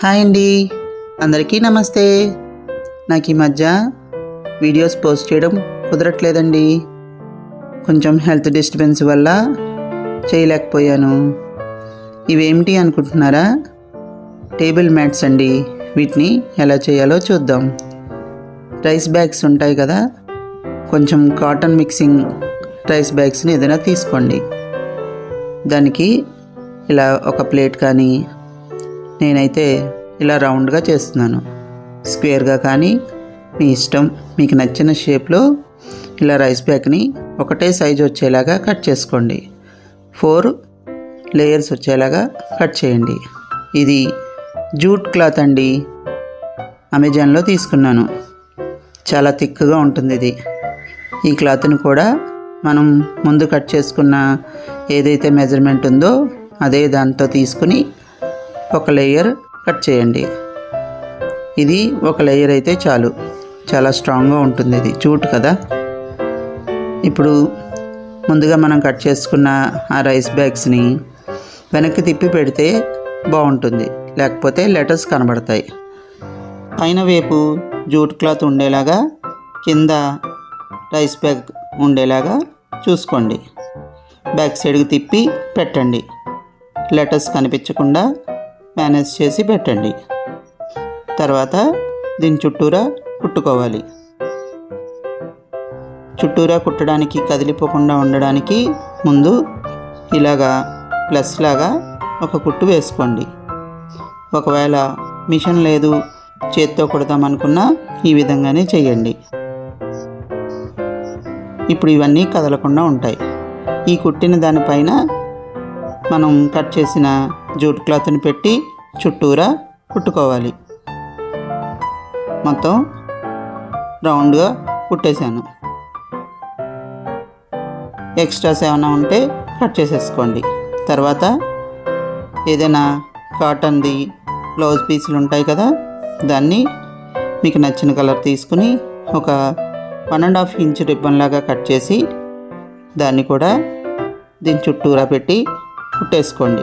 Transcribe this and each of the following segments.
Hi అండి, అందరికీ నమస్తే. నాకు ఈ మధ్య వీడియోస్ పోస్ట్ చేయడం కుదరట్లేదండి. కొంచెం హెల్త్ డిస్టర్బెన్స్ వల్ల చేయలేకపోయాను. ఇవేమిటి అనుకుంటున్నారా? టేబుల్ మ్యాట్స్ అండి. వీటిని ఎలా చేయాలో చూద్దాం. రైస్ బ్యాగ్స్ ఉంటాయి కదా, కొంచెం కాటన్ మిక్సింగ్ రైస్ బ్యాగ్స్ని ఏదైనా తీసుకోండి. దానికి ఇలా ఒక ప్లేట్ కానీ, నేనైతే ఇలా రౌండ్గా చేస్తున్నాను. స్క్వేర్గా కానీ మీ ఇష్టం, మీకు నచ్చిన షేప్లో ఇలా రైస్ బ్యాగ్ని ఒకటే సైజు వచ్చేలాగా కట్ చేసుకోండి. 4 లేయర్స్ వచ్చేలాగా కట్ చేయండి. ఇది జూట్ క్లాత్ అండి, అమెజాన్లో తీసుకున్నాను. చాలా థిక్గా ఉంటుంది ఇది. ఈ క్లాత్ని కూడా మనం ముందు కట్ చేసుకున్న ఏదైతే మెజర్మెంట్ ఉందో అదే దాంతో తీసుకుని ఒక లేయర్ కట్ చేయండి. ఇది ఒక లేయర్ అయితే చాలు, చాలా స్ట్రాంగ్గా ఉంటుంది. ఇది జూట్ కదా. ఇప్పుడు ముందుగా మనం కట్ చేసుకున్న ఆ రైస్ బ్యాగ్స్ని వెనక్కి తిప్పి పెడితే బాగుంటుంది, లేకపోతే లెటర్స్ కనబడతాయి. పైన వైపు జూట్ క్లాత్ ఉండేలాగా, కింద రైస్ బ్యాగ్ ఉండేలాగా చూసుకోండి. బ్యాక్ సైడ్కి తిప్పి పెట్టండి. లెటర్స్ కనిపించకుండా మేనేజ్ చేసి పెట్టండి. తర్వాత దీని చుట్టూరా కుట్టుకోవాలి. చుట్టూరా కుట్టడానికి కదిలిపోకుండా ఉండడానికి ముందు ఇలాగా ప్లస్ లాగా ఒక కుట్టు వేసుకోండి. ఒకవేళ మిషన్ లేదు, చేత్తో కుడతామనుకున్నా ఈ విధంగానే చేయండి. ఇప్పుడు ఇవన్నీ కదలకుండా ఉంటాయి. ఈ కుట్టిన దానిపైన మనం కట్ చేసిన జూట్ క్లాత్ని పెట్టి చుట్టూరా కుట్టుకోవాలి. మొత్తం రౌండ్గా కుట్టేశాను. ఎక్స్ట్రాస్ ఏమైనా ఉంటే కట్ చేసేసుకోండి. తర్వాత ఏదైనా కాటన్ది బ్లౌజ్ పీసులు ఉంటాయి కదా, దాన్ని మీకు నచ్చిన కలర్ తీసుకుని ఒక 1.5 ఇంచ్ రిబ్బన్ లాగా కట్ చేసి దాన్ని కూడా దీని చుట్టూరా పెట్టి కుట్టేసుకోండి.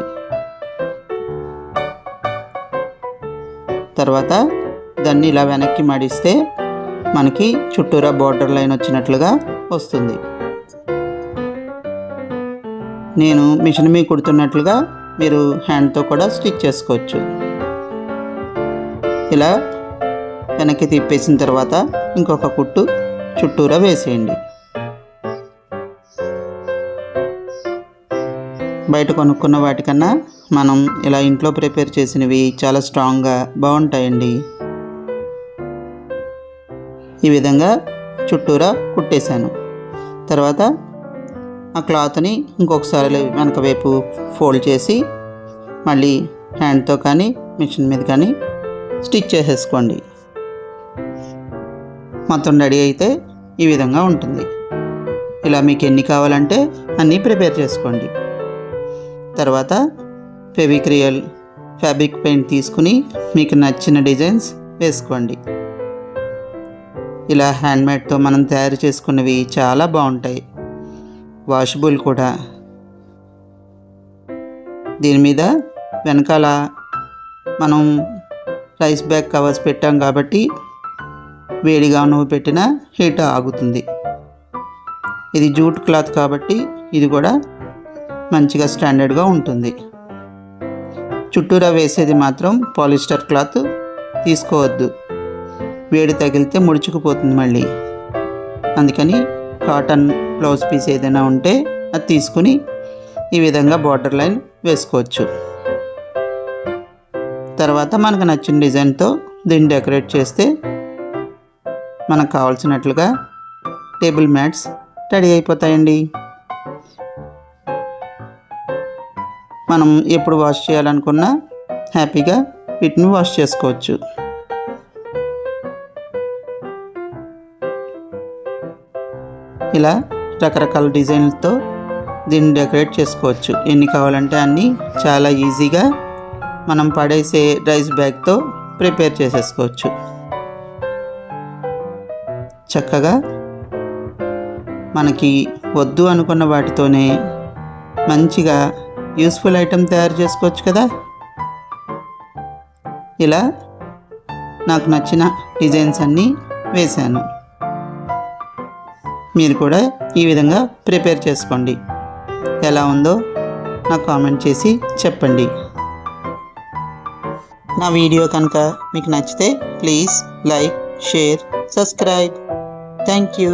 తర్వాత దాన్ని ఇలా వెనక్కి మడిస్తే మనకి చుట్టూరా బోర్డర్ లైన్ వచ్చినట్లుగా వస్తుంది. నేను మిషన్ మీద కుడుతున్నట్లుగా మీరు హ్యాండ్తో కూడా స్టిచ్ చేసుకోవచ్చు. ఇలా వెనక్కి తిప్పేసిన తర్వాత ఇంకొక కుట్టు చుట్టూరా వేసేయండి. బయట కొనుక్కున్న వాటికన్నా మనం ఇలా ఇంట్లో ప్రిపేర్ చేసినవి చాలా స్ట్రాంగ్గా బాగుంటాయండి. ఈ విధంగా చుట్టూరా కుట్టేశాను. తర్వాత ఆ క్లాత్ని ఇంకొకసారి వెనక వైపు ఫోల్డ్ చేసి మళ్ళీ హ్యాండ్తో కానీ మిషన్ మీద కానీ స్టిచ్ చేసేసుకోండి. మొత్తం రెడీ అయితే ఈ విధంగా ఉంటుంది. ఇలా మీకు ఎన్ని కావాలంటే అన్నీ ప్రిపేర్ చేసుకోండి. తర్వాత ఫెవిక్రియల్, ఫ్యాబ్రిక్ పెయింట్ తీసుకుని మీకు నచ్చిన డిజైన్స్ వేసుకోండి. ఇలా హ్యాండ్మేడ్తో మనం తయారు చేసుకున్నవి చాలా బాగుంటాయి, వాషబుల్ కూడా. దీని మీద వెనకాల మనం రైస్ బ్యాగ్ కవర్స్ పెట్టాం కాబట్టి వేడిగా నువ్వు పెట్టిన హీట్ ఆగుతుంది. ఇది జూట్ క్లాత్ కాబట్టి ఇది కూడా మంచిగా స్టాండర్డ్గా ఉంటుంది. చుట్టూరా వేసేది మాత్రం పాలిస్టర్ క్లాత్ తీసుకోవద్దు, వేడి తగిలితే ముడుచుకుపోతుంది మళ్ళీ. అందుకని కాటన్ బ్లౌజ్ పీస్ ఏదైనా ఉంటే అది తీసుకుని ఈ విధంగా బార్డర్ లైన్ వేసుకోవచ్చు. తర్వాత మనకు నచ్చిన డిజైన్తో దీన్ని డెకరేట్ చేస్తే మనకు కావాల్సినట్లుగా టేబుల్ మ్యాట్స్ రెడీ అయిపోతాయండి. మనం ఎప్పుడు వాష్ చేయాలనుకున్నా హ్యాపీగా వీటిని వాష్ చేసుకోవచ్చు. ఇలా రకరకాల డిజైన్లతో దీన్ని డెకరేట్ చేసుకోవచ్చు. ఎన్ని కావాలంటే అన్నీ చాలా ఈజీగా మనం పడేసే రైస్ బ్యాగ్తో ప్రిపేర్ చేసేసుకోవచ్చు. చక్కగా మనకి వద్దు అనుకున్న వాటితోనే మంచిగా యూస్ఫుల్ ఐటెం తయారు చేసుకోవచ్చు కదా. ఇలా నాకు నచ్చిన డిజైన్స్ అన్నీ వేశాను. మీరు కూడా ఈ విధంగా ప్రిపేర్ చేసుకోండి. ఎలా ఉందో నాకు కామెంట్ చేసి చెప్పండి. నా వీడియో కనుక మీకు నచ్చితే please like, share, subscribe. Thank you.